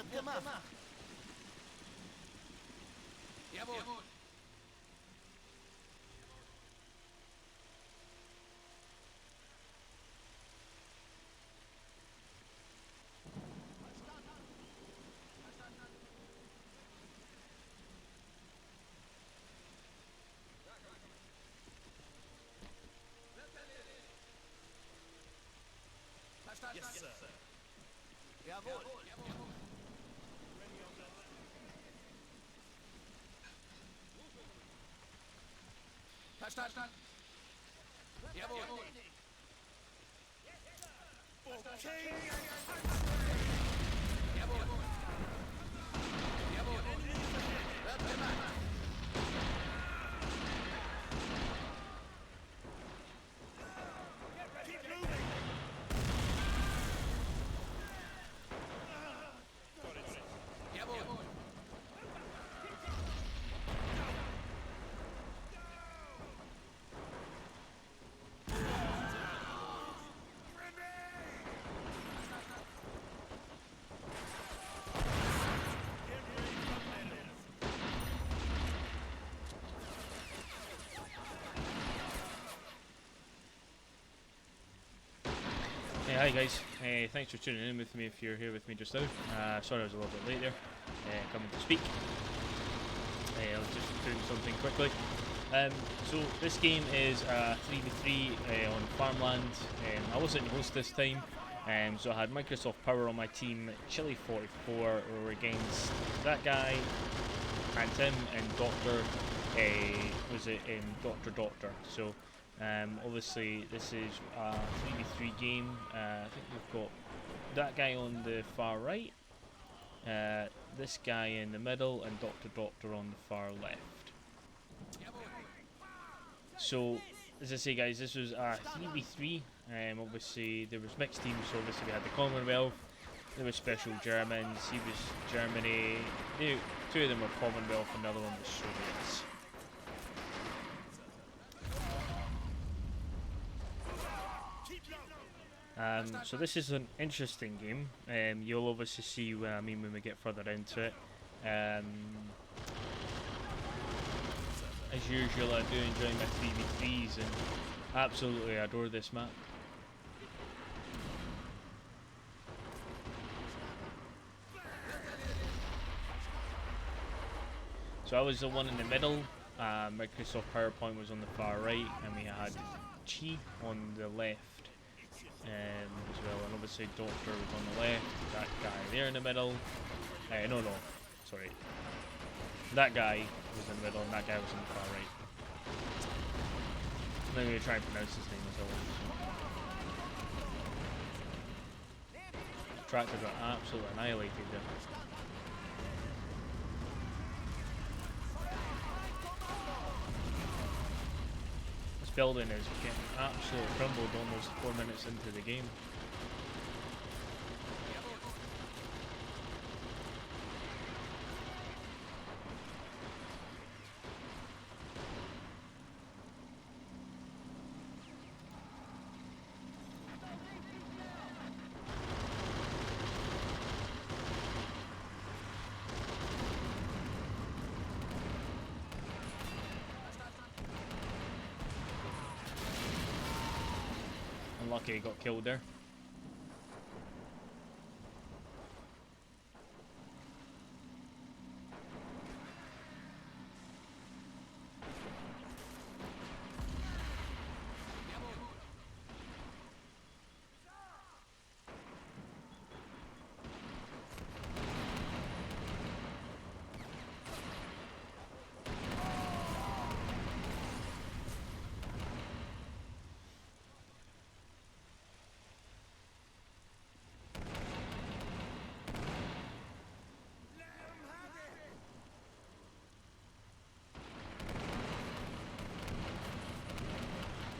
gemacht. Jawohl. Yes, sir. Jawohl. Verstanden. Jawohl. Okay. Jawohl. Wird gemacht. Keep moving. Jawohl. Hey, hi guys. Thanks for tuning in with me if you're here with me just now. Sorry I was a little bit late there, coming to speak. I was just doing something quickly. So this game is 3v3 on farmland. I wasn't the host this time, so I had Microsoft Power on my team, Chili44, we were against that guy, and him, and Doctor, was it Doctor. So obviously this is a 3v3 game. I think we've got that guy on the far right, this guy in the middle, and Doctor on the far left. So, as I say guys, this was a 3v3, obviously there was mixed teams, so obviously we had the Commonwealth, there was Special Germans, he was Germany, two of them were Commonwealth and the other one was Soviets. So this is an interesting game. You'll obviously see what I mean when we get further into it. As usual, I do enjoy my 3v3s and absolutely adore this map. So I was the one in the middle, Microsoft PowerPoint was on the far right, and we had Chi on the left. As well, and obviously Doctor was on the left, that guy there in the middle, no, sorry, that guy was in the middle and that guy was on the far right. I'm going to try and pronounce his name as always. Tractor got absolutely annihilated there. Building is getting absolutely crumbled almost 4 minutes into the game. Unlucky he got killed there.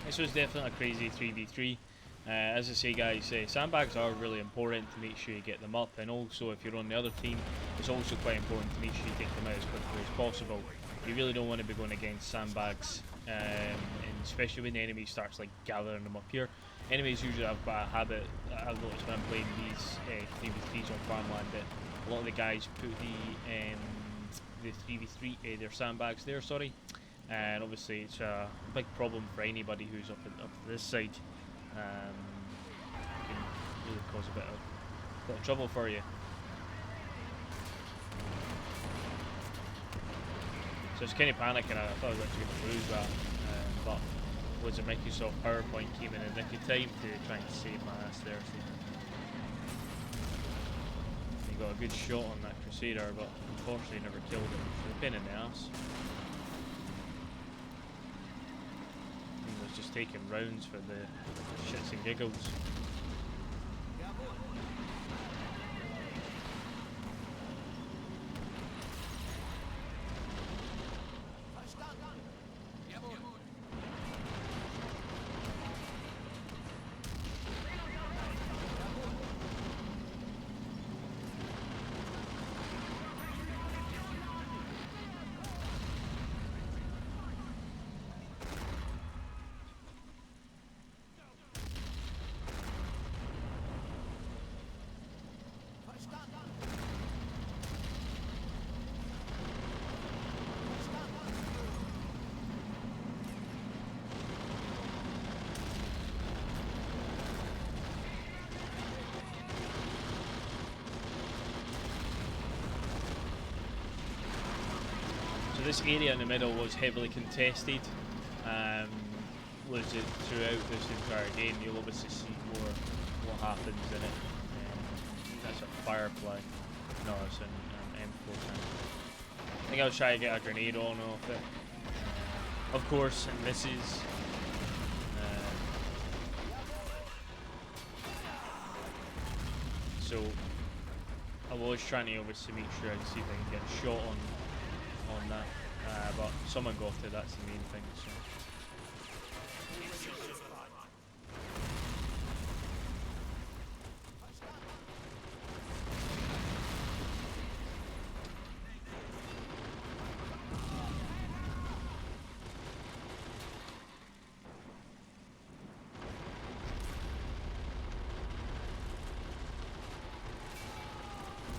This was definitely a crazy 3v3. As I say guys, sandbags are really important to make sure you get them up, and also if you're on the other team, it's also quite important to make sure you take them out as quickly as possible. You really don't want to be going against sandbags, and especially when the enemy starts like gathering them up here. Enemies usually have a habit, I've noticed when I'm playing these 3v3s on farmland, that a lot of the guys put the 3v3 their sandbags there, sorry, and obviously it's a big problem for anybody who's up this side. It can really cause a bit of trouble for you. So it's kind of panicking. I thought I was actually going to lose that, but was a Microsoft PowerPoint came in the nick of time to try and save my ass there. So he got a good shot on that Crusader, but unfortunately never killed him. So a pain in the ass. He was just taking rounds for the shits and giggles. So this area in the middle was heavily contested. Was it throughout this entire game? You'll obviously see more what happens in it. That's a Firefly. No, it's an M4 tank. I think I'll try to get a grenade on off it. Of course, it misses. So I was trying to obviously make sure I'd see if I can get a shot on that, but someone got it. That's the main thing. So.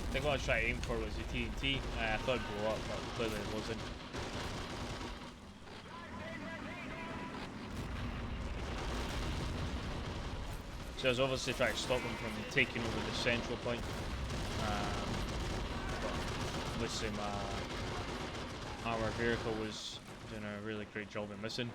I think what I was trying to aim for was the TNT. I thought it'd blow up, but clearly it wasn't. So I was obviously trying to stop them from taking over the central point. But obviously my armoured vehicle was doing a really great job in missing.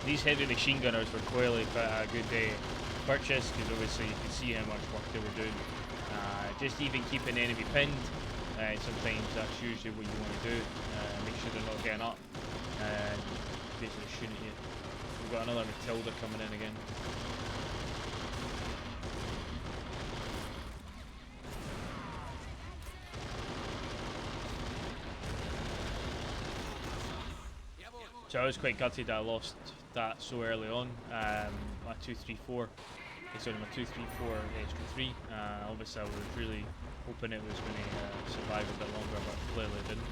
These heavy machine gunners were clearly quite a good purchase, because obviously you can see how much work they were doing. Just even keeping the enemy pinned, sometimes that's usually what you want to do. Make sure they're not getting up and basically shooting at you. We've got another Matilda coming in again. So I was quite gutted that I lost that so early on. My 234, sorry, my 234 extra 3. Obviously, I was really hoping it was going to survive a bit longer, but clearly it didn't.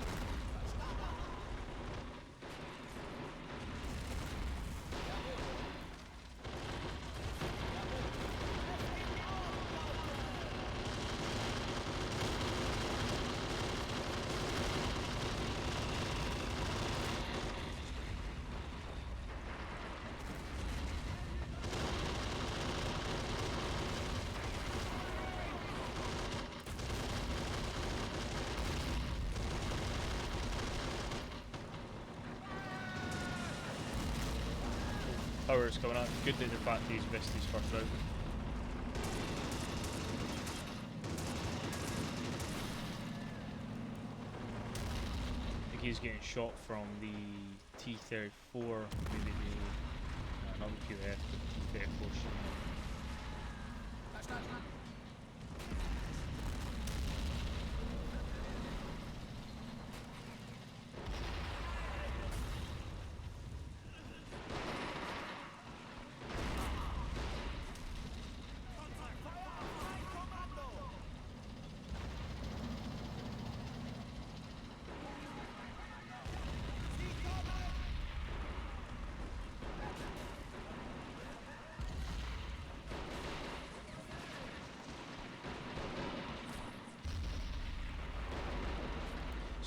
Power's coming out. Good that they're back to these Vistas first round. I think he's getting shot from the T-34, maybe the not the QF, but the T-34 shooting.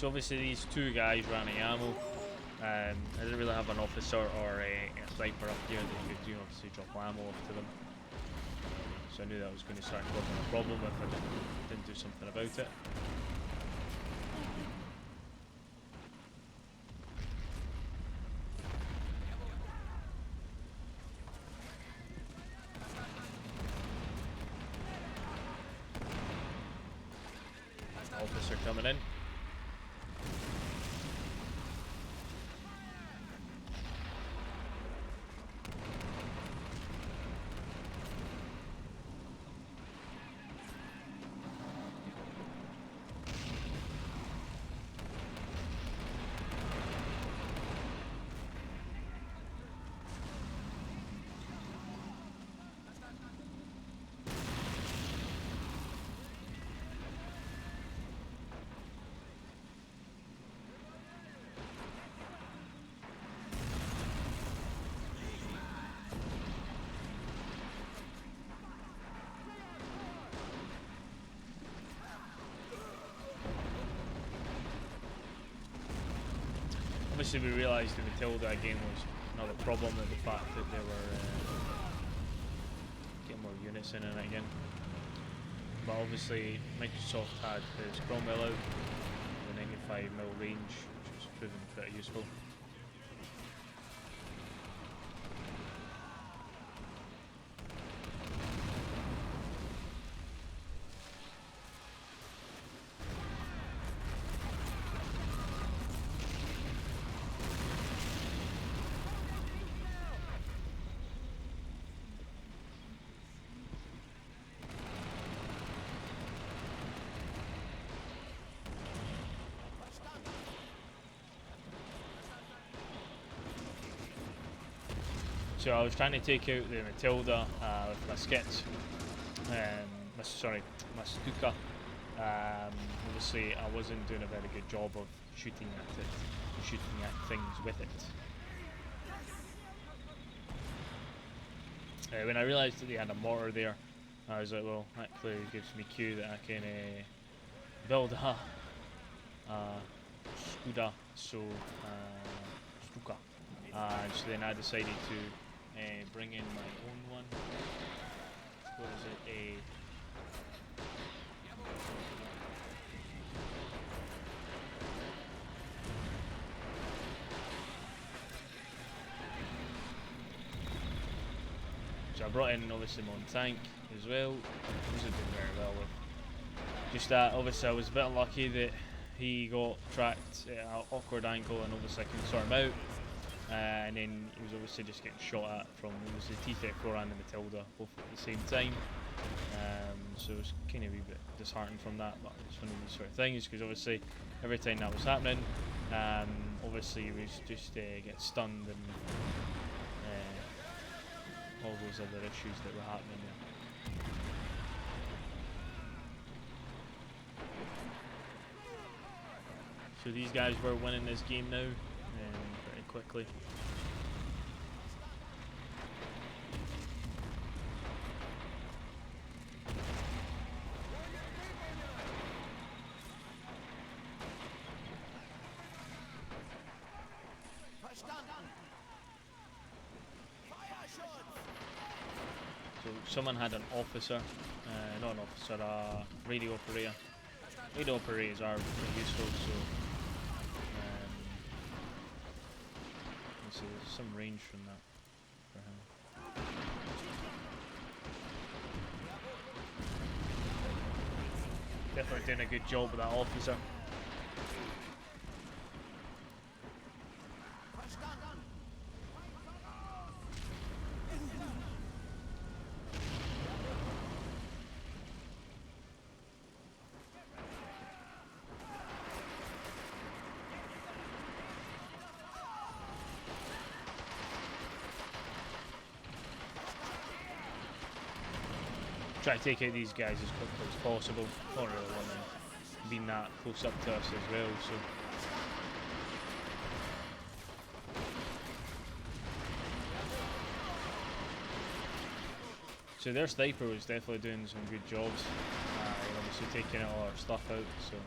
So obviously these two guys ran out of ammo. I didn't really have an officer or a sniper up here that could, you know, obviously drop ammo off to them. So I knew that was going to start causing a problem if I didn't do something about it. Officer coming in. Obviously we realised the Matilda again was another problem, with the fact that they were getting more units in it again. But obviously Microsoft had his Cromwell out, the 95mm range, which was proving pretty useful. So I was trying to take out the Matilda with my skits, my Stuka. Obviously I wasn't doing a very good job of shooting at it, shooting at things with it. When I realised that they had a mortar there, I was like, well, that clearly gives me cue that I can build a Stuka, Stuka. So then I decided to bring in my own one. What is it? So I brought in obviously my own tank as well. These have been very well with. Just that obviously I was a bit unlucky that he got tracked at an awkward angle, and obviously I couldn't sort him out. And then he was obviously just getting shot at from the T-34 and the Matilda, both at the same time. So it was kind of a wee bit disheartened from that, but it's one of these sort of things, because obviously every time that was happening, obviously he was just get stunned and all those other issues that were happening there. So these guys were winning this game now, pretty quickly. So someone had an officer, not an officer, a radio operator. Radio operators are pretty useful, so let's see, there's some range from that for him. Definitely doing a good job with that officer. Try to take out these guys as quickly as possible. Not really want them being that close up to us as well, so their sniper was definitely doing some good jobs, obviously taking all our stuff out, so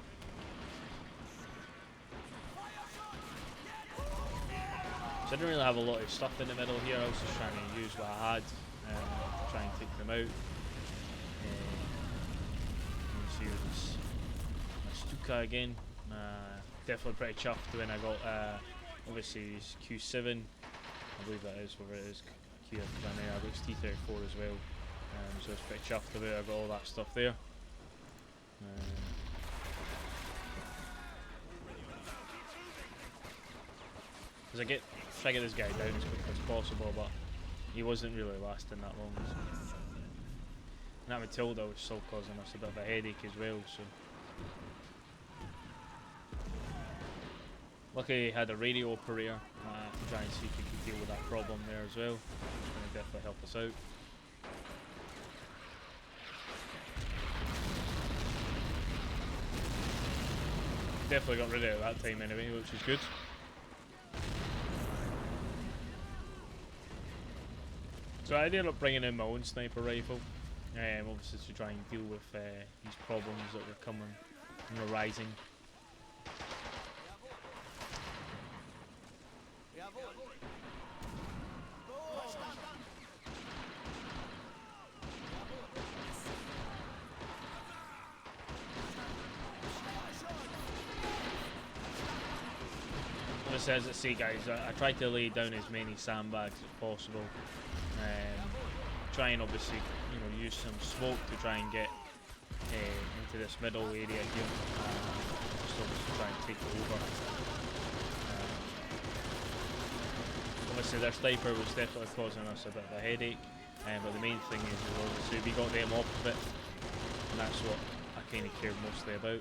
So I didn't really have a lot of stuff in the middle here. I was just trying to use what I had to try and take them out. Let's use Stuka again. Definitely pretty chuffed when I got obviously his Q7. I believe that is where it is. Kia Panera. I got his T34 as well. So I was pretty chuffed about it. I got all that stuff there. Because I try to get this guy down as quick as possible, but he wasn't really lasting that long. So. And that Matilda was still causing us a bit of a headache as well. So luckily he had a radio operator to try and see if he could deal with that problem there as well. It's going to definitely help us out. Definitely got rid of it that time anyway, which is good. So I ended up bringing in my own sniper rifle, obviously to try and deal with these problems that were coming and arising. As I say, guys, I tried to lay down as many sandbags as possible. Try and obviously, use some smoke to try and get into this middle area here. Just obviously try and take it over. Obviously, their sniper was definitely causing us a bit of a headache. But the main thing is, obviously, we got them off of it, and that's what I kind of cared mostly about.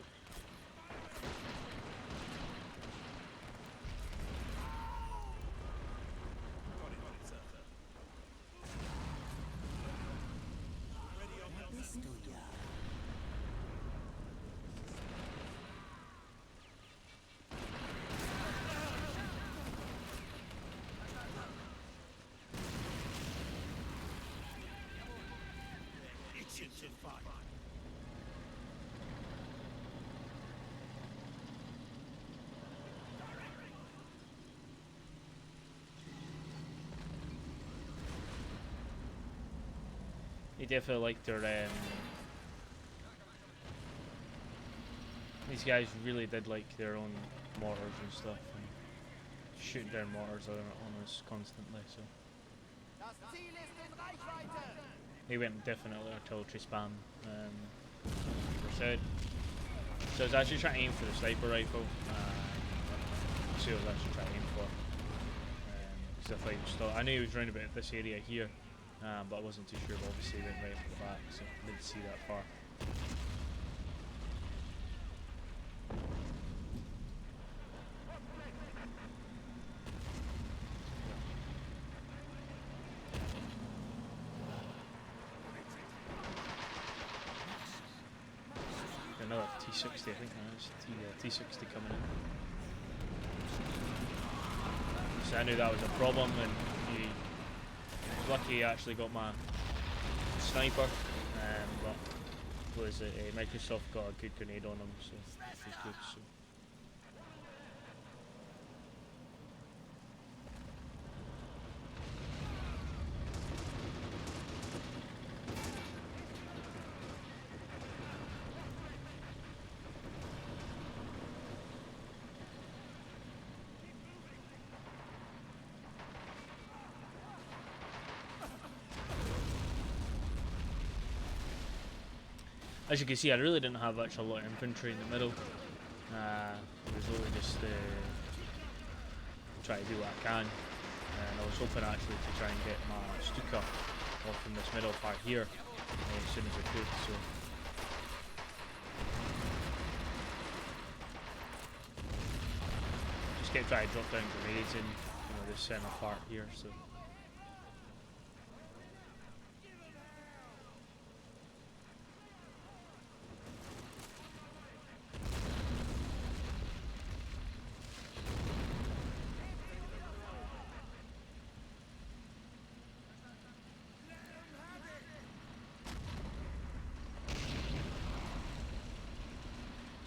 They definitely like their these guys really did like their own mortars and stuff, and shooting down mortars on us constantly, so they went definitely artillery spam, %. So I was actually trying to aim for the sniper rifle. That's what I was actually trying to aim for. I knew he was round about this area here, but I wasn't too sure, but obviously he went right off the back, so I didn't see that far. Another T60, I think that's T60 coming in. So I knew that was a problem, and he was lucky he actually got my sniper, but was Microsoft got a good grenade on him, so it was good. So. As you can see, I really didn't have actually a lot of infantry in the middle. It was really just try to do what I can, and I was hoping actually to try and get my Stuka off from this middle part here as soon as I could. So just kept trying to drop down grenades in this center part here. So.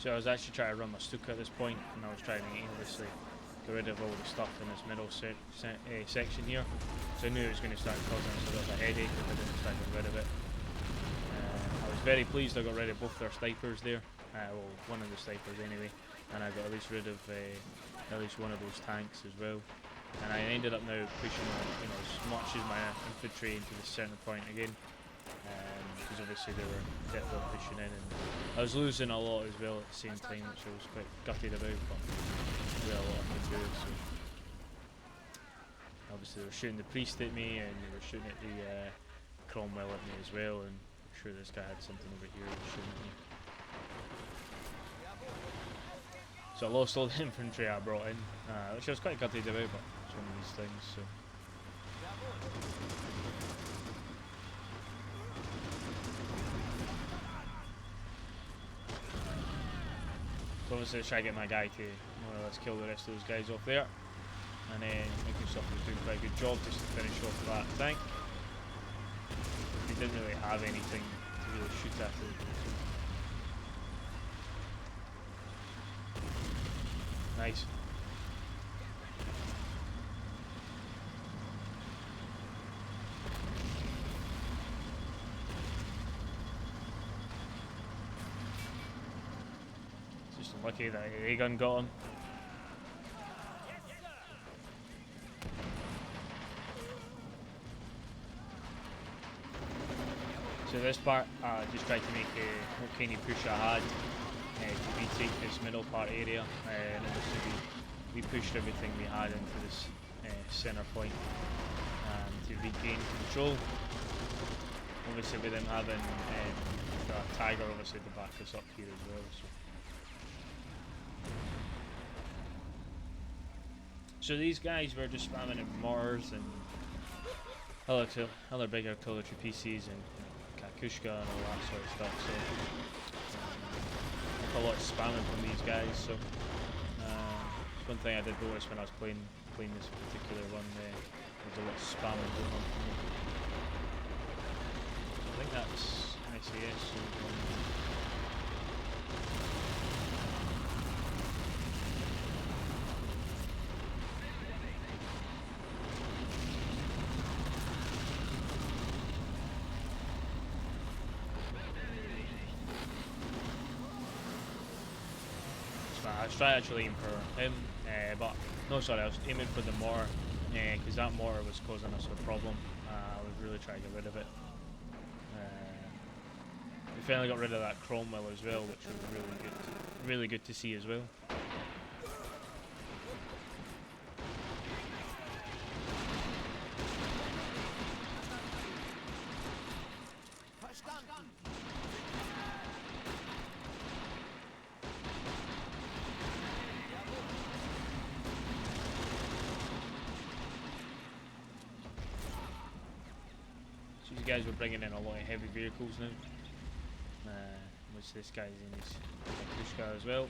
So I was actually trying to run my Stuka at this point, and I was trying to aimlessly got rid of all the stuff in this middle section here. So I knew it was going to start causing us a bit of a headache if I didn't try to get rid of it. I was very pleased I got rid of both their snipers there. Well, one of the snipers anyway, and I got at least rid of at least one of those tanks as well. And I ended up now pushing as much as my infantry into the centre point again, because obviously they were definitely pushing in, and I was losing a lot as well at the same time, which I was quite gutted about, but there was a lot I could do. So obviously they were shooting the priest at me, and they were shooting at the Cromwell at me as well, and I'm sure this guy had something over here that was shooting at me. So I lost all the infantry I brought in, which I was quite gutted about, but it's one of these things. So obviously try to get my guy to more or less kill the rest of those guys off there, and then Microsoft was doing quite a good job just to finish off that tank. He didn't really have anything to really shoot at it. Nice. Just unlucky that A gun got him. So this part, just tried to make what kind of push I had to retake this middle part area, and obviously we pushed everything we had into this centre point to regain control. Obviously with them having the Tiger obviously to back us up here as well. So these guys were just spamming in mortars and other big artillery pieces and Kakushka and all that sort of stuff. So a lot of spamming from these guys. So it's one thing I did notice when I was playing this particular one. There's a lot of spamming going on from me. I think that's SAS. I was trying to actually aim for him, but no, sorry, I was aiming for the mortar, because that mortar was causing us a problem. I was really trying to get rid of it. We finally got rid of that Cromwell as well, which was really good to see as well. These guys were bringing in a lot of heavy vehicles now, which this guy's in his Kushka as well.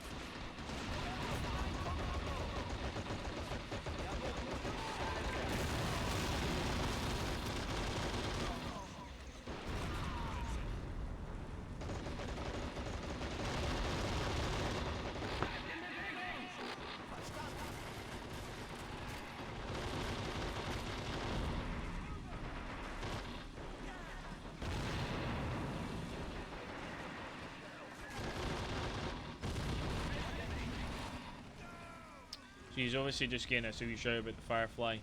He's obviously just getting us a wee shout about the Firefly,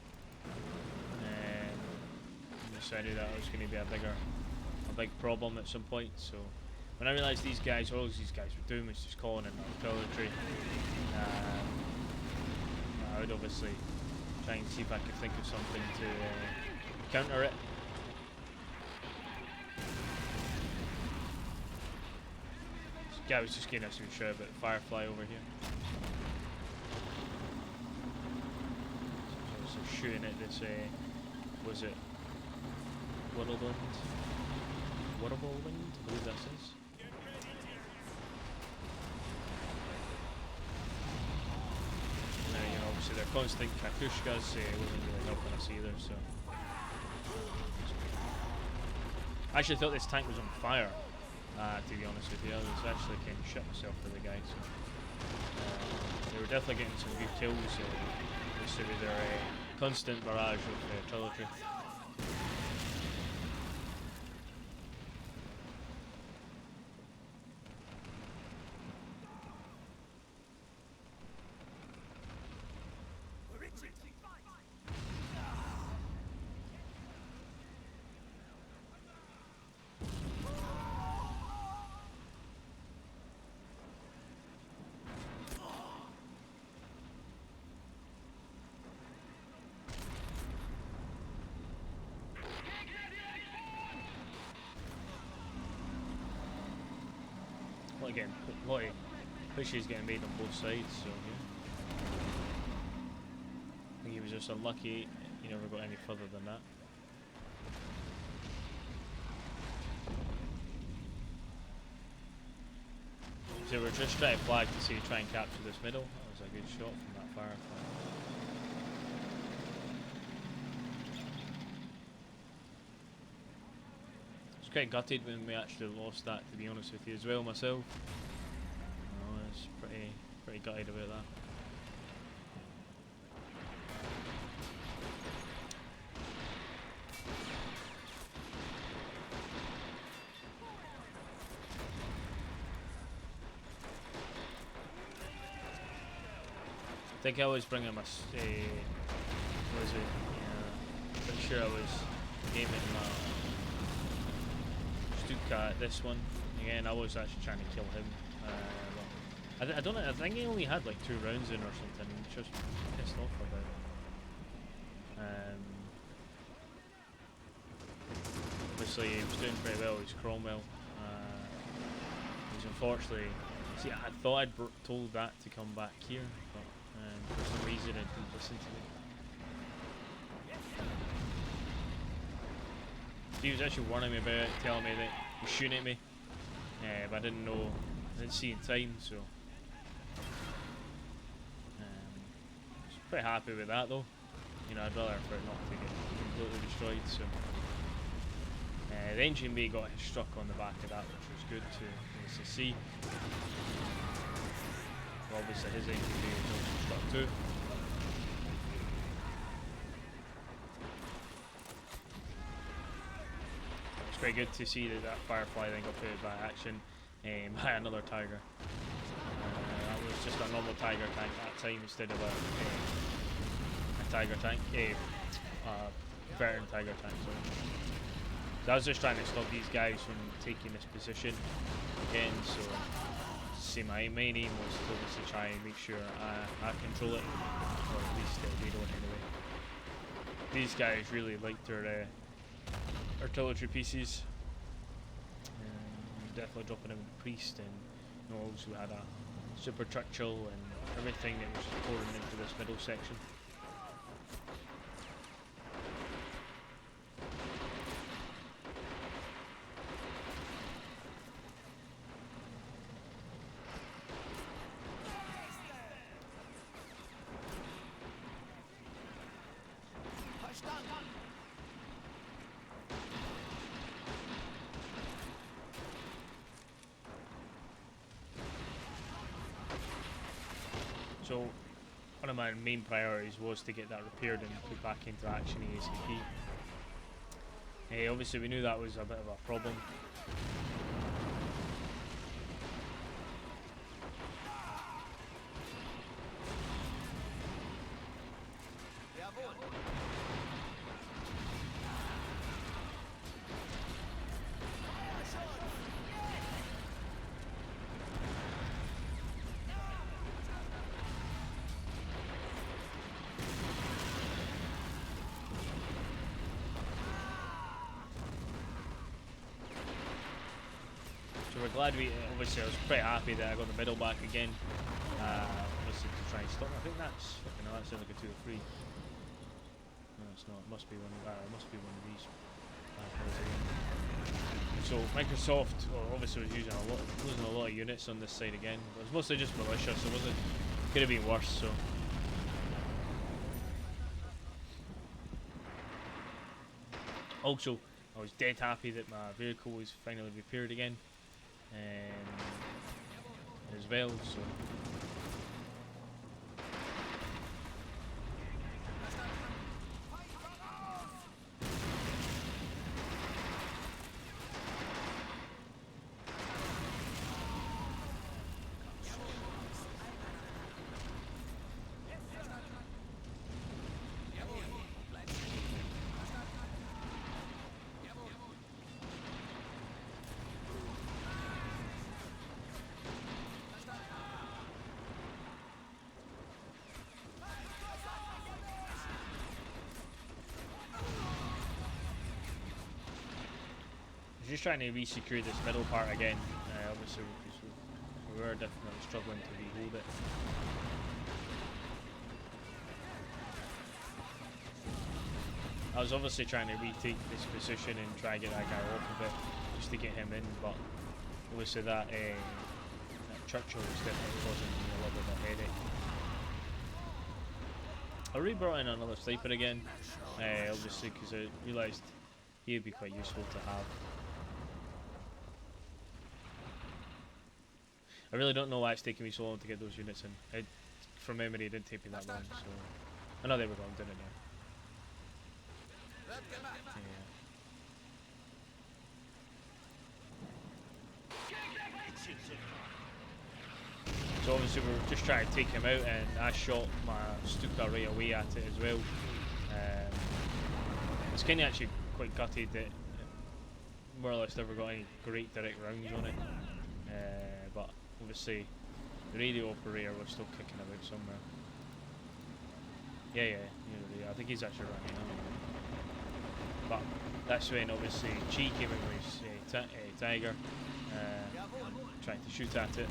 and decided that it was going to be a big problem at some point. So when I realised all these guys were doing was just calling in artillery, I would obviously try and see if I could think of something to counter it. This guy was just getting us a wee shout about the Firefly over here. Shooting at this, was it Whirlwind? I believe that says. Now, obviously they're constant Kakushkas, wasn't really helping us either, so. I actually thought this tank was on fire, to be honest with you. I was actually kind of shit myself for the guy, so. They were definitely getting some good kills. This was their constant barrage of artillery. Well, again, a lot of pushes getting made on both sides, so yeah. I think he was just unlucky he never got any further than that. So we're just trying to flag to see try and capture this middle. That was a good shot from that Firefly. I was quite gutted when we actually lost that, to be honest with you, as well myself. I was pretty gutted about that. I think I was bringing my, what was it, pretty sure I was gaming Stuka, this one. Again, I was actually trying to kill him. I don't know, I think he only had like 2 rounds in or something, just pissed off about it. Obviously he was doing pretty well, he's Cromwell. He's unfortunately, see, I thought I'd told that to come back here, but for some reason it didn't listen to me. He was actually warning me about it, telling me that he was shooting at me, but I didn't see in time, so I was pretty happy with that though. You know, I'd rather for it not to get completely destroyed, so the engine bay got struck on the back of that, which was good to see. Well, obviously his engine bay was also struck too. It's very good to see that Firefly then got put by action by another Tiger. That was just a normal Tiger tank that time instead of a Tiger tank, veteran Tiger tank. So I was just trying to stop these guys from taking this position again. So see, my main aim was to obviously try and make sure I control it, or at least they don't anyway. These guys really liked their artillery pieces. Definitely dropping in with Priest, and also had a Super Churchill and everything that was pouring into this middle section. So one of my main priorities was to get that repaired and put back into action ASAP. Obviously we knew that was a bit of a problem. So we're glad obviously I was pretty happy that I got the middle back again. Obviously to try and stop. I think that's, that sounds like a 2 or 3. No, it's not. It must be one of these. So Microsoft obviously was losing a lot of units on this side again. But it was mostly just militia, so it could have been worse. So. Also, I was dead happy that my vehicle was finally repaired again, as well. So was just trying to re-secure this middle part again. Obviously, because we were definitely struggling to re-hold it. I was obviously trying to retake this position and try and get that guy off of it, just to get him in, but obviously that Churchill was definitely causing me a little bit of a headache. I re-brought in another sniper again, obviously because I realised he would be quite useful to have. I really don't know why it's taking me so long to get those units in. From memory, it didn't take me that long, so... Oh no, there we go, I'm doing it now. So obviously we were just trying to take him out, and I shot my Stuka right away at it as well. It's kind of actually quite gutted that it more or less never got any great direct rounds on it. But obviously the radio operator was still kicking about somewhere. Yeah, I think he's actually running now. But that's when obviously Chi came in with his Tiger, trying to shoot at it.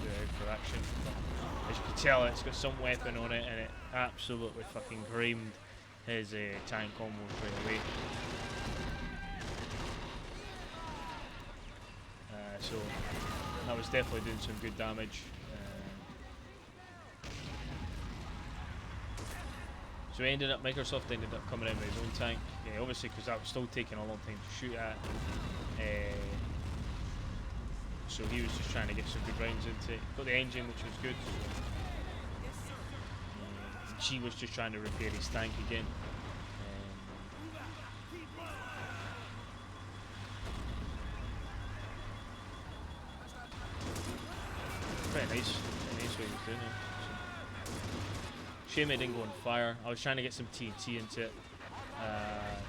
Do it out for action. But as you can tell, it's got some weapon on it, and it absolutely fucking creamed his tank almost right away. So that was definitely doing some good damage. So Microsoft ended up coming in with his own tank, obviously because that was still taking a long time to shoot at. So he was just trying to get some good rounds into it. Got the engine, which was good. And she was just trying to repair his tank again. Pretty nice what he was doing there. Shame it didn't go on fire. I was trying to get some TNT into it,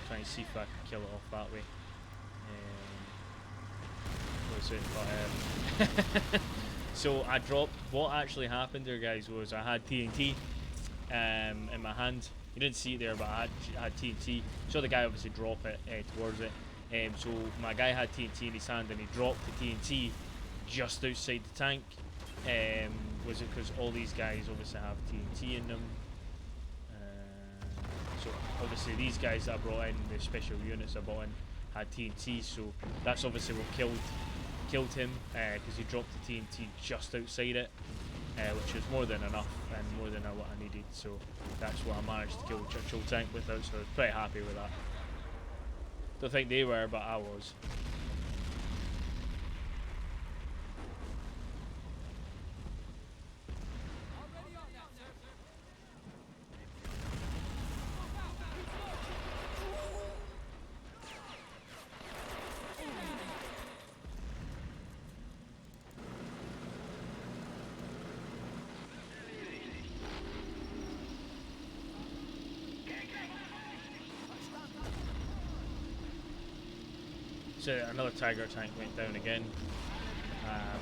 trying to see if I could kill it off that way. So I dropped. What actually happened there, guys, was I had TNT in my hand. You didn't see it there, but I had TNT. Saw the guy obviously drop it towards it. So my guy had TNT in his hand, and he dropped the TNT just outside the tank. Was it because all these guys obviously have TNT in them? So obviously these guys that I brought in, the special units I brought in, had TNT. So that's obviously what killed him, because he dropped the TNT just outside it, which was more than enough and more than what I needed. So that's what I managed to kill the Churchill tank without. So I was pretty happy with that. Don't think they were, but I was. So another Tiger tank went down again,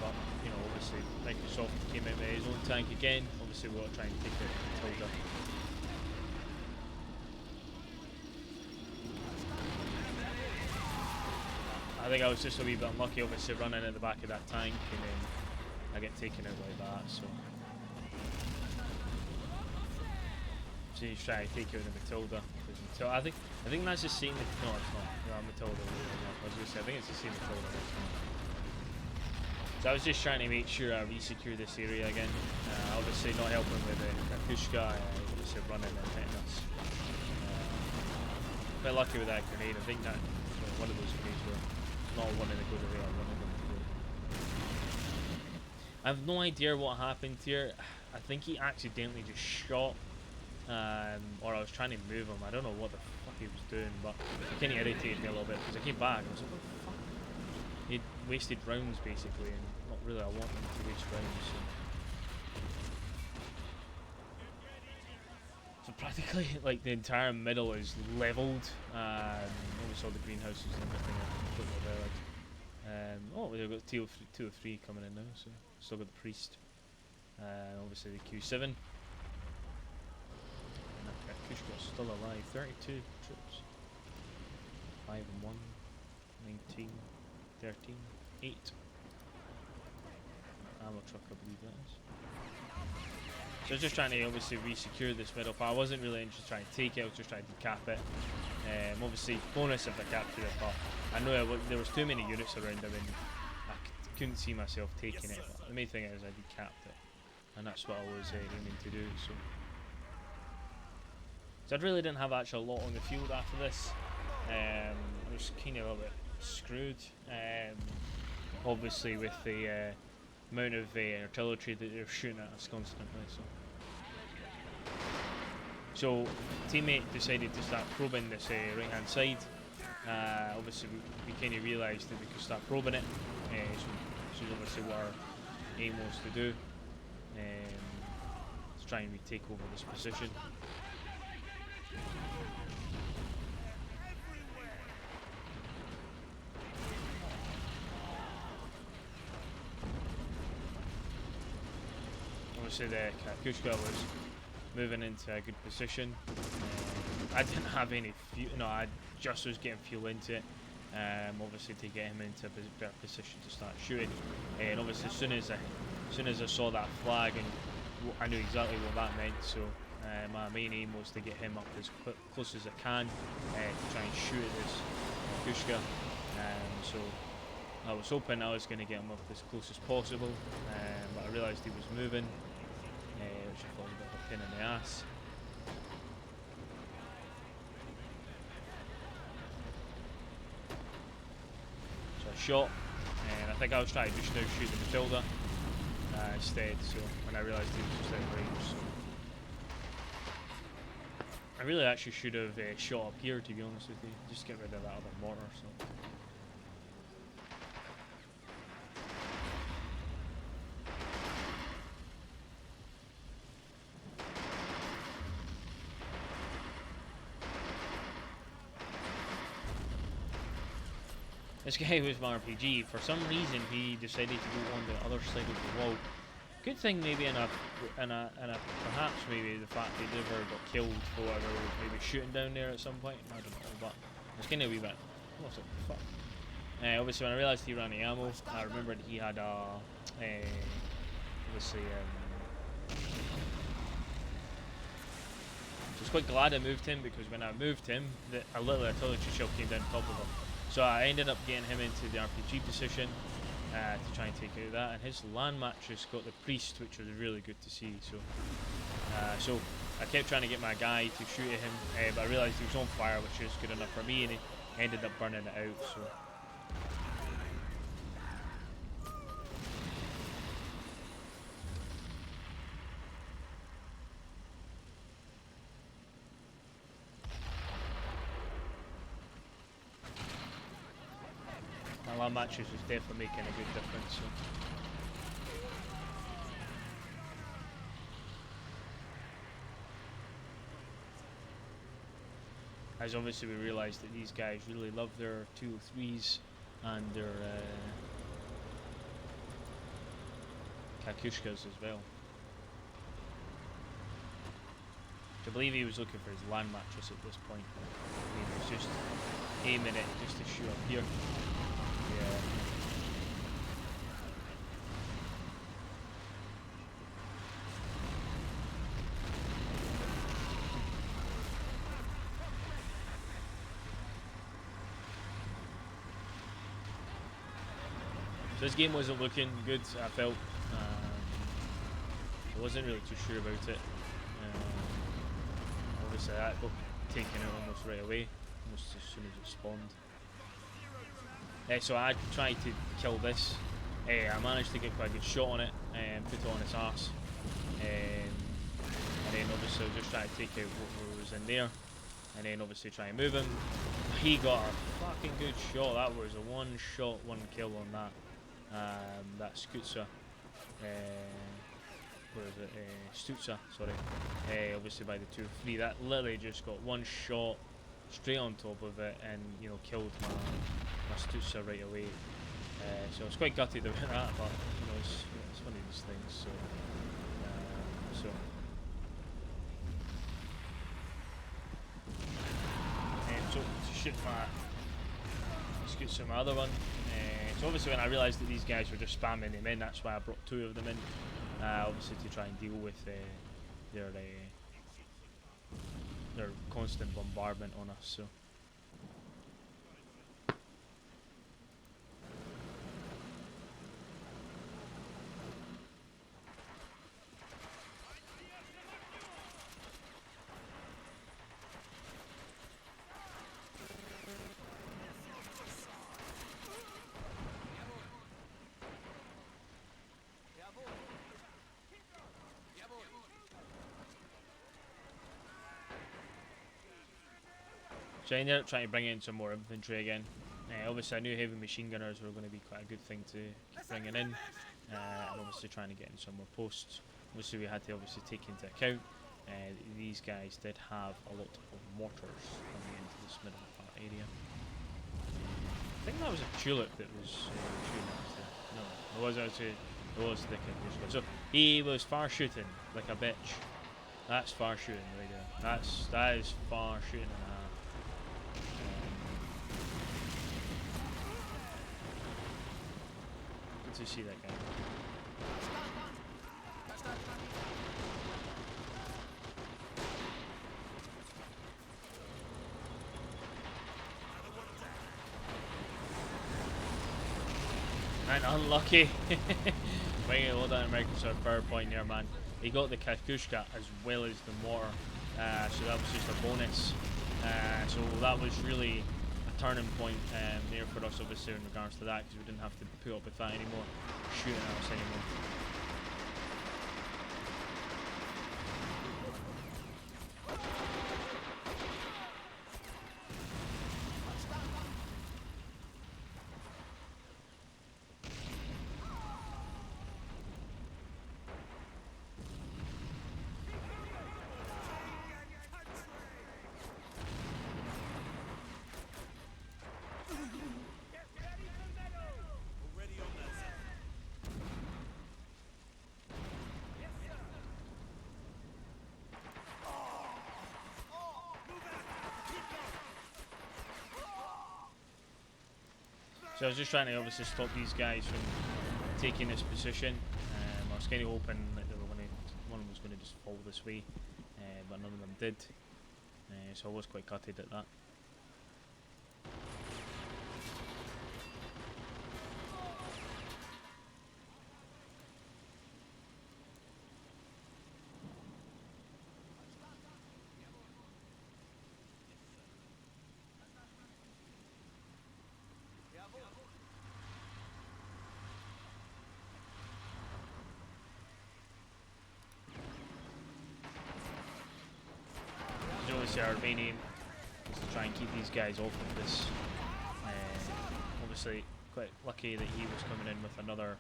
but obviously Microsoft came in with his own tank again. Obviously we want to try and take it Tilda. I think I was just a wee bit unlucky, obviously running at the back of that tank, and then I get taken out like that. So he's trying to take out the Matilda. I think that's the same. No, it's not. No, Matilda. I was going to say, I think it's the same Matilda. So I was just trying to make sure I re-secure this area again. Obviously not helping with the Kakushka, obviously running and hitting us. Quite lucky with that grenade. I think that one of those grenades were not wanting to go the way I wanted them to go. I have no idea what happened here. I think he accidentally just shot. Or I was trying to move him. I don't know what the fuck he was doing, but it kind of irritated me a little bit because I came back and I was like, what the fuck? He'd wasted rounds basically, and not really I want him to waste rounds. So practically, like, the entire middle is leveled. Obviously all the greenhouses and everything are completely leveled. Oh, we've got 2 or 3 coming in now, so still got the priest. Obviously the Q7. Kushka's still alive. 32 troops. 5 and 1. 19, 13, 8. Ammo truck, I believe that is. So I was just trying to obviously re-secure this middle part. I wasn't really interested in trying to take it, I was just trying to decap it. Obviously bonus if I capture it, but I know there was too many units around. I mean, couldn't see myself taking it, but the main thing is I decapped it, and that's what I was aiming to do. So I really didn't have actually a lot on the field after this. I was kind of a little bit screwed, obviously with the amount of artillery that they're shooting at us constantly. So teammate decided to start probing this right hand side. Obviously we kind of realised that we could start probing it, so obviously what our aim was to do, to try and retake over this position. Obviously the Karakushka was moving into a good position. I didn't have any fuel, no, I just was getting fuel into it, obviously to get him into a better position to start shooting. And obviously as soon as I saw that flag, and I knew exactly what that meant, so my main aim was to get him up as close as I can, to try and shoot at this Karakushka. So I was hoping I was going to get him up as close as possible, but I realised he was moving, which I thought was a bit of a pain in the ass. So I shot, and I think I was trying to just now shoot the Matilda instead, so when I realised he was just out of range. So I really actually should have shot up here, to be honest with you, just get rid of that other mortar. So. This guy was my RPG. For some reason, he decided to go on the other side of the wall. Good thing, maybe, and perhaps maybe the fact he never got killed for whatever was maybe shooting down there at some point. I don't know, but it's kind of a wee bit. What's it? Fuck. Obviously, when I realised he ran out of ammo, I remembered he had obviously. So I was quite glad I moved him, because when I moved him, a little artillery shell came down top of him. So I ended up getting him into the RPG position to try and take out that, and his land mattress got the priest, which was really good to see. So I kept trying to get my guy to shoot at him, but I realised he was on fire, which is good enough for me, and he ended up burning it out. So. My land matches was definitely making a good difference. So. As obviously we realised that these guys really love their 203s and their Karakushkas as well. I believe he was looking for his land mattress at this point. He was just aiming it just to shoot up here. Yeah. So this game wasn't looking good, I felt. I wasn't really too sure about it. Obviously that got taken out almost right away, almost as soon as it spawned. So I tried to kill this. I managed to get quite a good shot on it and put it on its arse. And then obviously I was just trying to take out what was in there. And then obviously try and move him. He got a fucking good shot. That was a one shot, one kill on that. That Stutza. Where is it? Stutza, sorry. Obviously by the 2-3. That literally just got one shot straight on top of it, and killed my Stutza right away. So I was quite gutted about that, but it's one of these things. So to shoot my execute some other one. So obviously when I realised that these guys were just spamming them in, that's why I brought 2 of them in. Obviously to try and deal with their constant bombardment on us. So. So I ended up trying to bring in some more infantry again. Obviously I knew heavy machine gunners were going to be quite a good thing to keep bringing in, and obviously trying to get in some more posts. Obviously we had to obviously take into account these guys did have a lot of mortars coming into this middle part area. I think that was a tulip that was shooting at us there. No, it was actually, it was the kid. So he was far shooting like a bitch. That's far shooting right there. That is far shooting and a half. Good to see that guy. And unlucky. Waiting all down Microsoft PowerPoint there, man. He got the Kakushka as well as the mortar, so that was just a bonus. So that was really a turning point there for us, obviously, in regards to that, because we didn't have to put up with that anymore, shooting at us anymore. So I was just trying to obviously stop these guys from taking this position. I was kind of hoping that they were going to, one was going to just fall this way, but none of them did. So I was quite gutted at that. Obviously Armenian is to try and keep these guys off of this. Obviously quite lucky that he was coming in with another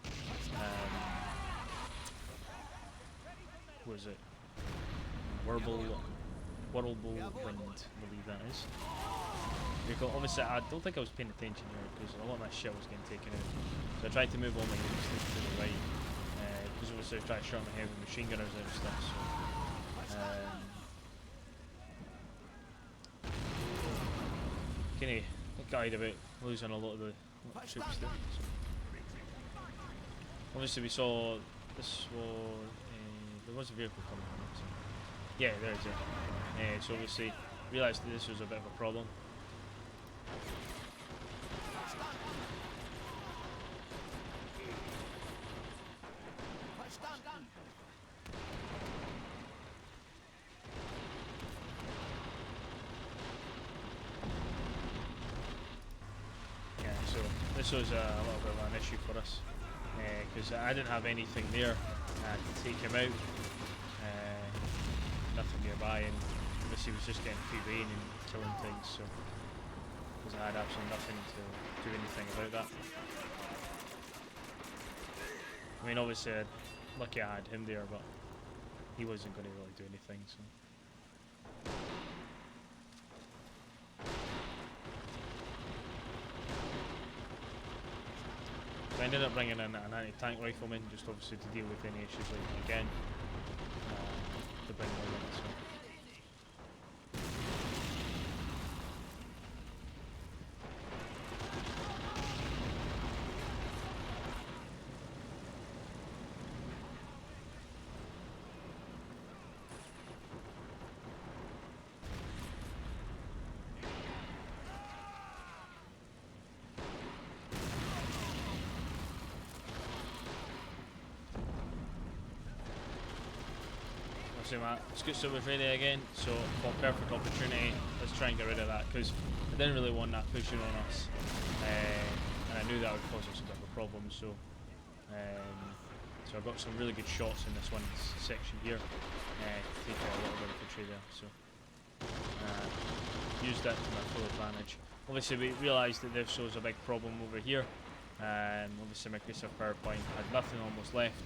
what is it? Whirlpool wind, I believe that is. Because obviously I don't think I was paying attention here because a lot of my shit was getting taken out. So I tried to move all my units to the right. Because obviously I tried to shot my heavy machine gunners out and stuff, so kinda gutted about losing a lot of the troops there. So. Obviously we saw this was there was a vehicle coming from it. So. Yeah, there it is. So obviously realised that this was a bit of a problem. This was a little bit of an issue for us because I didn't have anything there to take him out, nothing nearby, and obviously he was just getting free reign and killing things, so because I had absolutely nothing to do anything about that. I mean, obviously lucky I had him there, but he wasn't going to really do anything, so. I ended up bringing in an anti-tank rifleman, just obviously to deal with any issues like again, to bring them in. So. obviously my Scooter was ready again, so for perfect opportunity, let's try and get rid of that, because I didn't really want that pushing on us, and I knew that would cause us a bit of a problem, so so I got some really good shots in this one section here, to take out a little bit of infantry there, so used that to my full advantage. Obviously we realised that this was a big problem over here, obviously Microsoft PowerPoint had nothing almost left,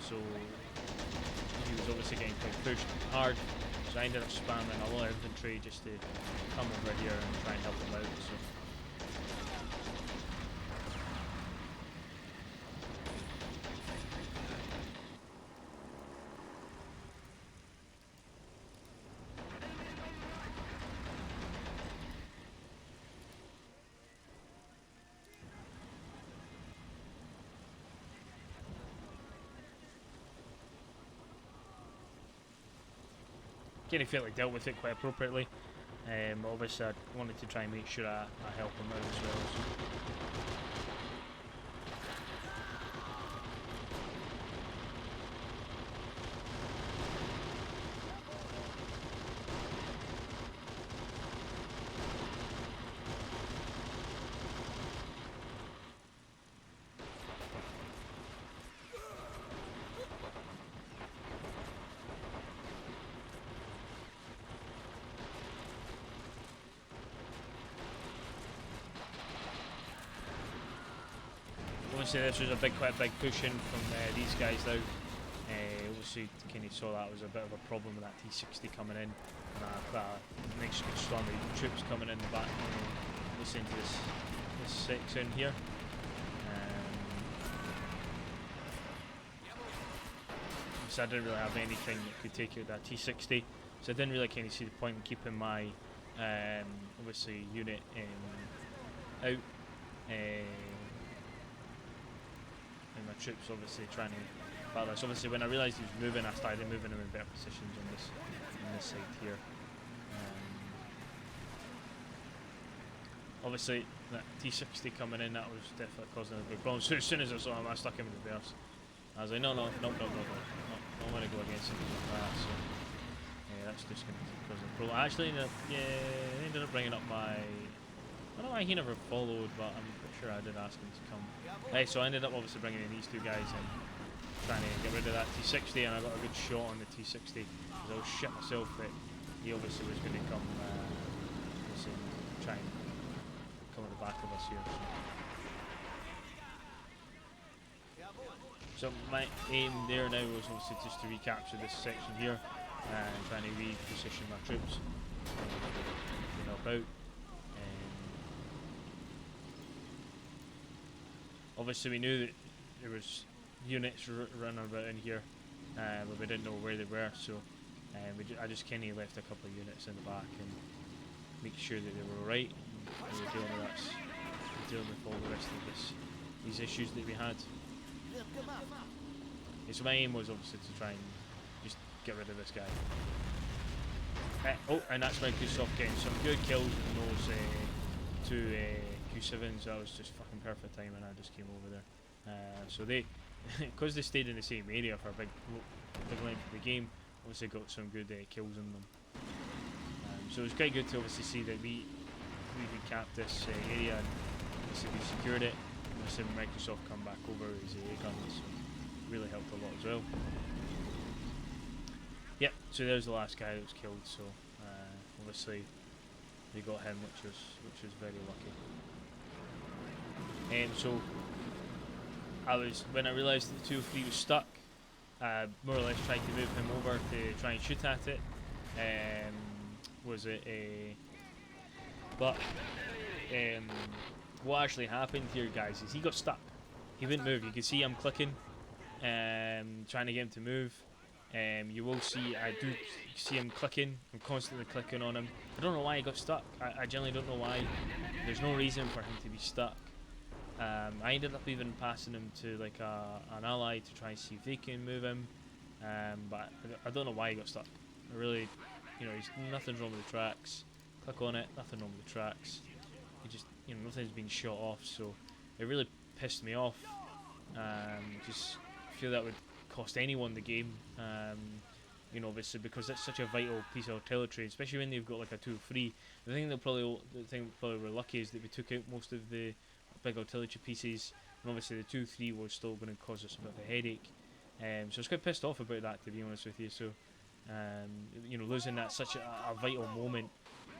so he was obviously getting quite pushed hard, so I ended up spamming a lot of infantry just to come over here and try and help him out. So. Kind of felt like dealt with it quite appropriately, but obviously I wanted to try and make sure I help him out as well. So. Obviously this was quite a big push in from these guys now. Obviously Kenny saw that was a bit of a problem with that T60 coming in, and I put a nice good storm of troops coming in the back, listening to this section here. So I didn't really have anything that could take out that T60, so I didn't really kind of see the point in keeping my obviously unit out. And my troops obviously trying to battle this. Obviously when I realised he was moving, I started moving him in better positions on this side here. Obviously that T60 coming in, that was definitely causing a big problem. So as soon as I saw him, I stuck him in the reverse. I was like, no, I don't want to go against him like that. So yeah, that's just going to cause a problem. I actually ended up bringing up my. I don't know why he never followed, but I'm pretty sure I did ask him to come. Hey, so I ended up obviously bringing in these two guys and trying to get rid of that T60, and I got a good shot on the T60 because I was shit myself that he obviously was going to come try and come at the back of us here. So my aim there now was obviously just to recapture this section here and trying to reposition my troops to help out. Obviously we knew that there was units running about in here, but we didn't know where they were, so I just kind of left a couple of units in the back and make sure that they were alright. We were dealing with all the rest of these issues that we had. Yeah, so my aim was obviously to try and just get rid of this guy. Oh, and that's Microsoft getting some good kills with those two Q7s. That was just fucking perfect time, and I just came over there. So they, because they stayed in the same area for a big length of the game, obviously got some good kills on them. So it was quite good to obviously see that we recapped this area and obviously we secured it. Obviously Microsoft come back over his guns, so really helped a lot as well. Yep, so there's the last guy that was killed, so obviously we got him, which was very lucky. So when I realised that the 203 was stuck, more or less tried to move him over to try and shoot at it. What actually happened here, guys, is he got stuck. He wouldn't move. You can see I'm clicking, trying to get him to move. You will see, I do see him clicking. I'm constantly clicking on him. I don't know why he got stuck. I generally don't know why. There's no reason for him to be stuck. I ended up even passing him to like an ally to try and see if they can move him. But I don't know why he got stuck. I really, he's nothing's wrong with the tracks. Click on it, nothing wrong with the tracks. He just, nothing's been shot off. So it really pissed me off. Just feel that would cost anyone the game. you know, obviously because it's such a vital piece of artillery, especially when they've got like a 2-3. The thing probably we're lucky is that we took out most of the big artillery pieces, and obviously the 2-3 was still going to cause us a bit of a headache. So I was quite pissed off about that, to be honest with you. So, you know, losing that such a vital moment,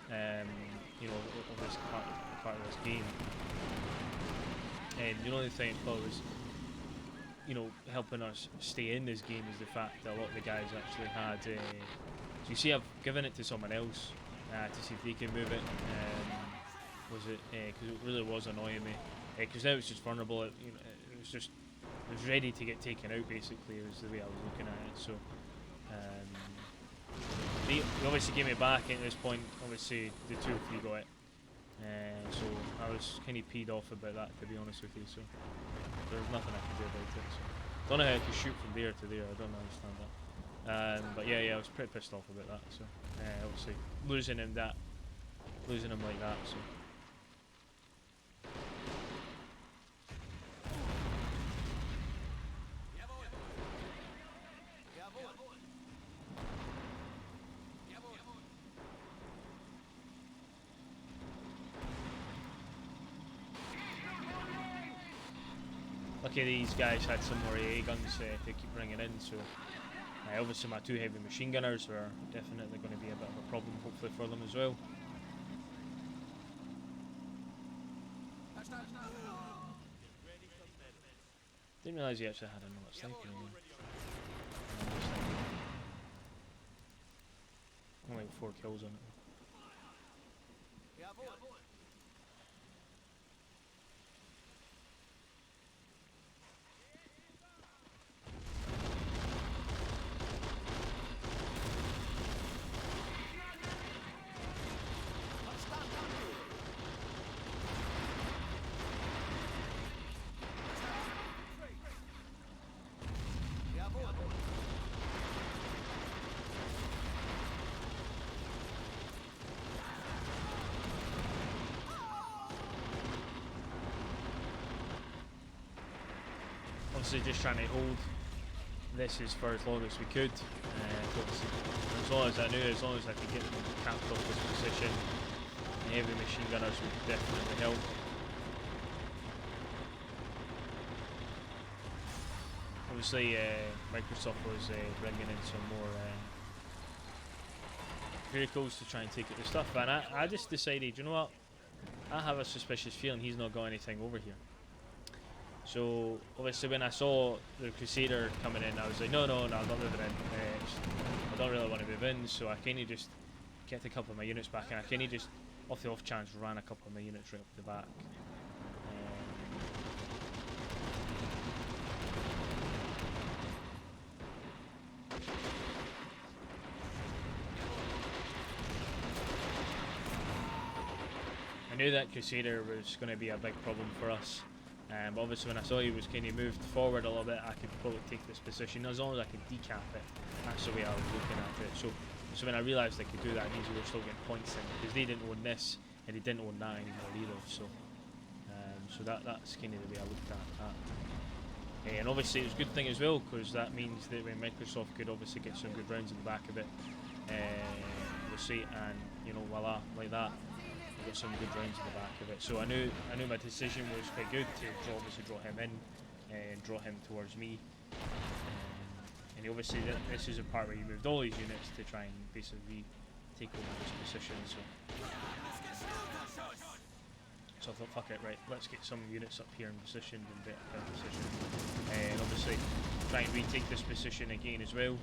you know, of this part of this game. And the only thing probably was, you know, helping us stay in this game is the fact that a lot of the guys actually had. So you see, I've given it to someone else to see if they can move it. Was it? Because it really was annoying me. Because now it's just vulnerable. It was ready to get taken out. Basically, was the way I was looking at it. So they obviously gave me back at this point. Obviously, the 2-3 got it. So I was kind of peed off about that, to be honest with you. So there's nothing I can do about it. So don't know how I can shoot from there to there. I don't understand that. But yeah, I was pretty pissed off about that. So obviously losing him like that. So. Lucky these guys had some more AA guns to keep bringing in, so obviously my 2 heavy machine gunners were definitely going to be a bit of a problem, hopefully for them as well. Didn't realise he actually had another sniper in there. Only 4 kills on it. Obviously just trying to hold this as for as long as we could. As long as I knew, as long as I could get them capped off this position, the heavy machine gunners would definitely help. Obviously Microsoft was bringing in some more vehicles to try and take out the stuff, and I just decided, you know what, I have a suspicious feeling he's not got anything over here. So obviously when I saw the Crusader coming in, I was like, no, I'm not moving in. I don't really want to move in, so I kind of just kept a couple of my units back, and I kind of just, off the off chance, ran a couple of my units right up the back. I knew that Crusader was going to be a big problem for us. But obviously when I saw he was kind of moved forward a little bit, I could probably take this position as long as I could decap it. That's the way I was looking at it. So when I realised I could do that, it means we were still getting points in, because they didn't own this and they didn't own that anymore either. So that's kind of the way I looked at that. And obviously it was a good thing as well, because that means that when Microsoft could obviously get some good rounds in the back of it, obviously, and you know, voila, like that. Got some good rounds in the back of it, so I knew my decision was quite good to draw him in and draw him towards me. And obviously this is a part where you moved all these units to try and basically take over this position. So I thought, fuck it, right, let's get some units up here and positioned in better position, and obviously try and retake this position again as well.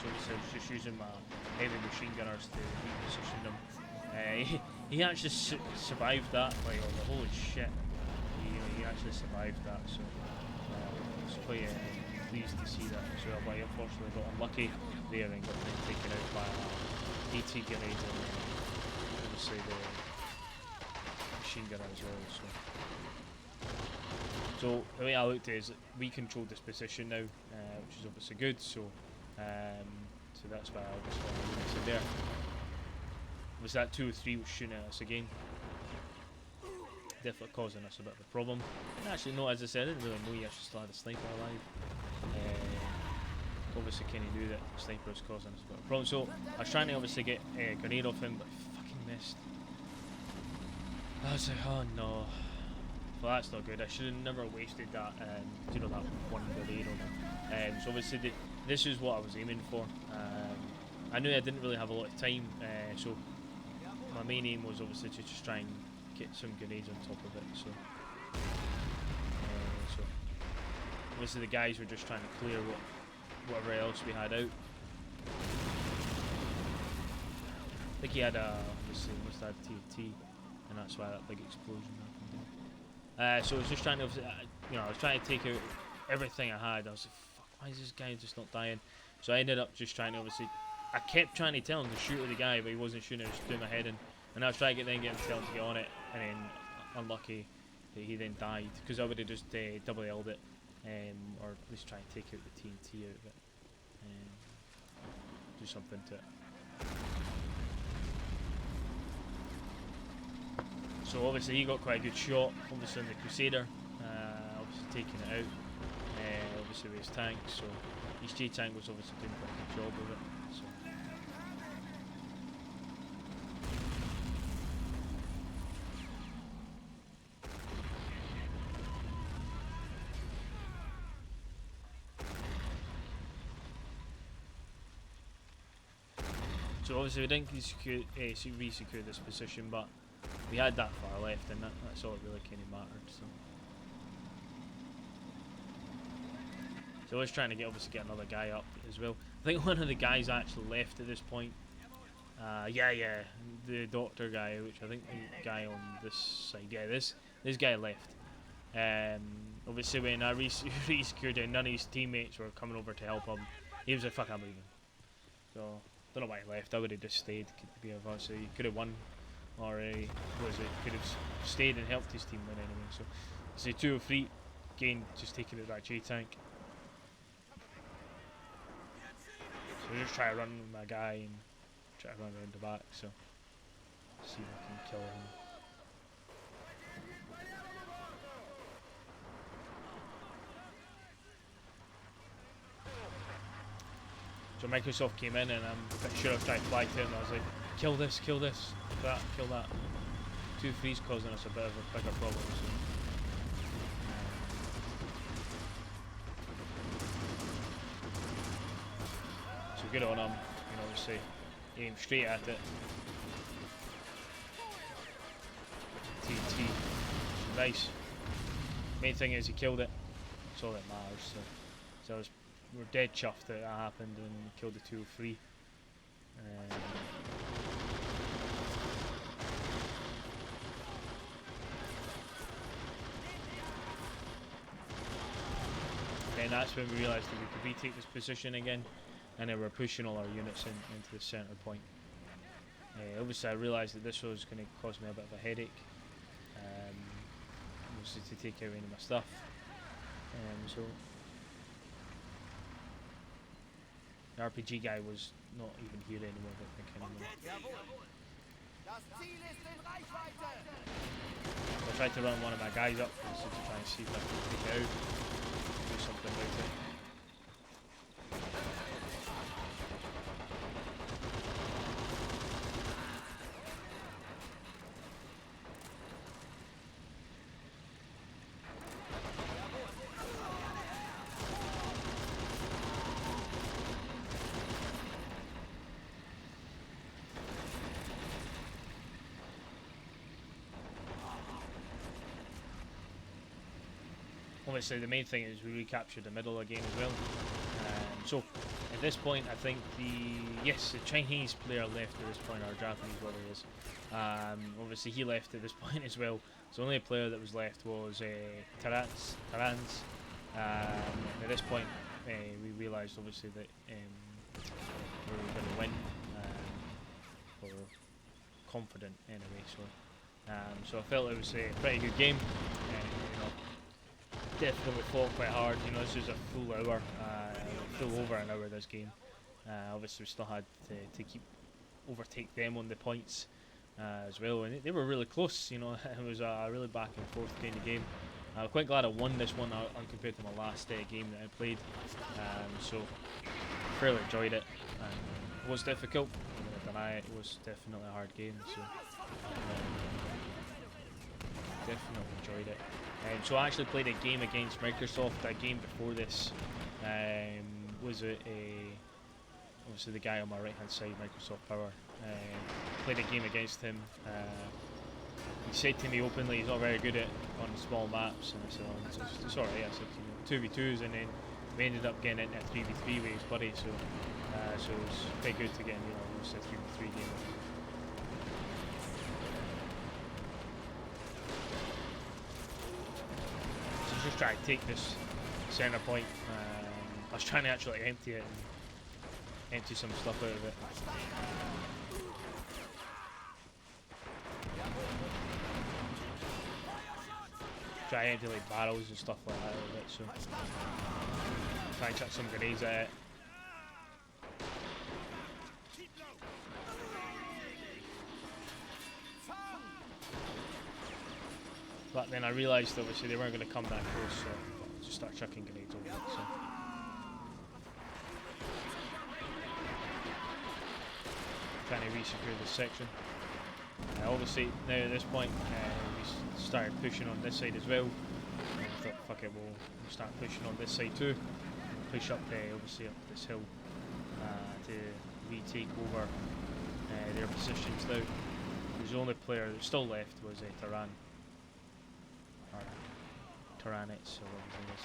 So obviously I was just using my heavy machine gunners to reposition them. He actually survived that, like, holy shit, he actually survived that, so I was quite pleased to see that as well, but he unfortunately got unlucky there and got taken out by an AT grenade and obviously the machine gunner as well. So the way I looked at it is that we controlled this position now, which is obviously good, so that's why I just wanted to there. Was that 2 or 3 was shooting at us again, definitely causing us a bit of a problem. And actually no, as I said, I didn't really know he actually still had a sniper alive. obviously can he do that? Sniper is causing us a bit of a problem. So I was trying to obviously get a grenade off him, but I fucking missed. I was like, oh no. Well, that's not good. I should have never wasted that, you know, that one grenade on him. So obviously this is what I was aiming for. I knew I didn't really have a lot of time, so my main aim was obviously to just try and get some grenades on top of it. So obviously the guys were just trying to clear whatever else we had out. I think he had obviously must have TNT, and that's why that big explosion happened. So I was just trying to, you know, I was trying to take out everything I had. I was like, fuck, why is this guy just not dying? So I ended up just trying to obviously, I kept trying to tell him to shoot at the guy, but he wasn't shooting. I was doing my head in, and I was trying to get him to tell him to get on it, and then unlucky that he then died, because I would have just double L'd it, or at least try and take out the TNT out of it, and do something to it. So obviously he got quite a good shot, obviously on the Crusader, obviously taking it out, obviously with his tank, so his J-tank was obviously doing quite a good job of it. So obviously we didn't re-secure this position, but we had that far left, and that's all it really kind of mattered. So I was trying to get another guy up as well. I think one of the guys actually left at this point. Yeah, the doctor guy, which I think the guy on this side. Yeah, this guy left. Obviously when I re-secured it, none of his teammates were coming over to help him. He was like, fuck, I'm leaving. So don't know why he left. I would have just stayed to be of us. So he could have won, or could have stayed and helped his team win anyway. So 2 of 3, again just taking out that J-tank. So we just try to run with my guy and try to run around the back. So see if I can kill him. So Microsoft came in, and I'm pretty sure I was trying to fly to him. I was like, kill this, kill that, kill that. 2 frees causing us a bit of a bigger problem. So good on him, you know, obviously aim straight at it. TNT, nice. Main thing is he killed it. That's all that matters. So we're dead chuffed that happened and killed the 2 of 3. Then that's when we realised that we could retake this position again, and then we're pushing all our units into the centre point. Obviously I realised that this was going to cause me a bit of a headache, obviously to take out any of my stuff. So the RPG guy was not even here anymore, I don't think anymore. So I tried to run one of my guys up to try and see if I could take it out, do something about it. Obviously the main thing is we recaptured the middle again as well. So at this point I think the Chinese player left at this point, or Japanese, whatever it is. Obviously he left at this point as well. So the only player that was left was Tarans. At this point we realised obviously that we were going to win. We were confident anyway. So I felt it was a pretty good game. You know, definitely fought quite hard. You know, this was a full hour, full over an hour this game. Obviously we still had to overtake them on the points as well, and they were really close. You know, it was a really back and forth kind of game. I'm quite glad I won this one compared to my last game that I played. So fairly enjoyed it. It was difficult. I'm not gonna deny it. It was definitely a hard game. So definitely enjoyed it. So I actually played a game against Microsoft. A game before this was obviously the guy on my right hand side, Microsoft Power. Played a game against him. He said to me openly he's not very good at on small maps, and I said, oh, it's alright. I said, 2v2s, and then we ended up getting into a 3v3 with his buddy, so it was quite good to get into a 3v3 game. So just trying to take this centre point. I was trying to actually empty it and empty some stuff out of it. Try to empty like barrels and stuff like that out of it, so try and chuck some grenades at it. But then I realised obviously they weren't going to come that close, so I just start chucking grenades over it. So. Trying to re-secure this section. Obviously now at this point we started pushing on this side as well. I thought fuck it, we'll start pushing on this side too. Push up obviously up this hill to retake over their positions now. The only player that was still left was Taran. Or Tyrannets, or whatever his name is.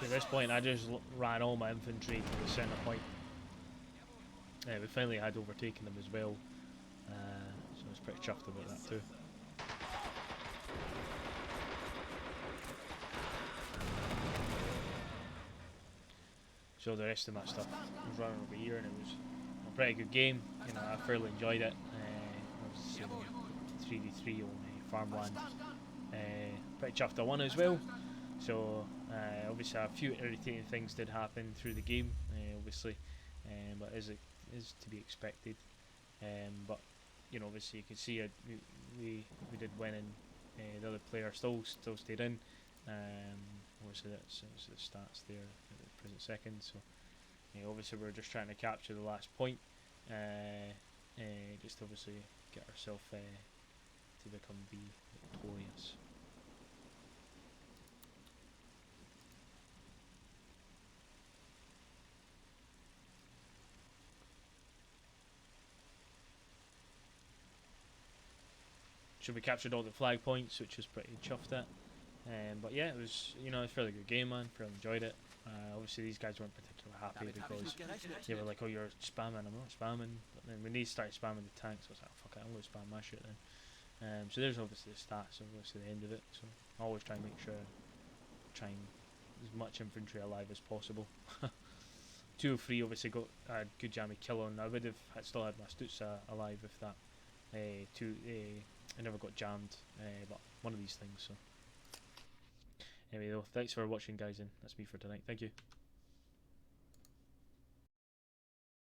At this point I just ran all my infantry to the centre point. We finally had overtaken them as well, so I was pretty chuffed about that too. So the rest of my stuff was running over here, and it was a pretty good game. You know, I fairly enjoyed it. It was 3v3 on farmland. Pretty chuffed I won as well. So obviously a few irritating things did happen through the game, obviously, but as it is to be expected. But you know, obviously you can see we did win, and the other player still stayed in. Obviously that's the stats there at the present second. So obviously we're just trying to capture the last point, just obviously get ourselves to become victorious. So we captured all the flag points, which was pretty chuffed at. But yeah, it was a fairly good game, man. Fairly enjoyed it. Obviously these guys weren't particularly happy because they were like, "Oh, you're spamming." I'm not spamming. But then when they started spamming the tanks, I was like, oh, "Fuck it, I'm going to spam my shit then." So there's obviously the stats, obviously the end of it. So I always try and make sure as much infantry alive as possible. 2 of 3 obviously got a good jammy kill on. I would have still had my Stutza alive if that. I never got jammed, but one of these things. So anyway, though, thanks for watching, guys, and that's me for tonight. Thank you.